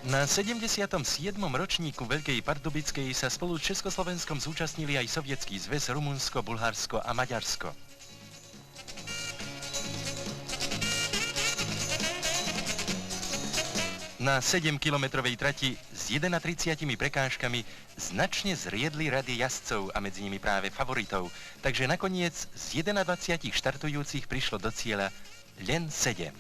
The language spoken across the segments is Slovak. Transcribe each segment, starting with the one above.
Na 77. ročníku Veľkej Pardubickej sa spolu s Československom zúčastnili aj Sovietský zväz, Rumunsko, Bulharsko a Maďarsko. Na 7-kilometrovej trati s 31 prekážkami značne zriedli rady jazdcov a medzi nimi práve favoritov, takže nakoniec z 21 štartujúcich prišlo do cieľa len 7.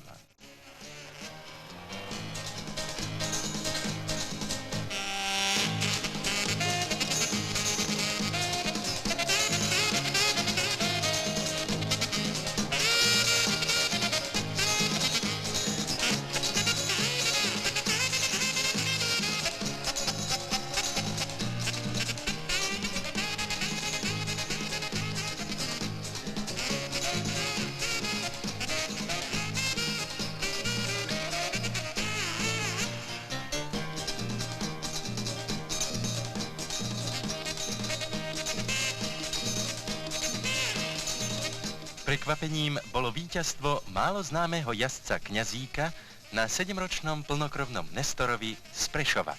Prekvapením bolo víťazstvo málo známeho jazdca Kňazíka na 7-ročnom plnokrvnom Nestorovi z Prešova.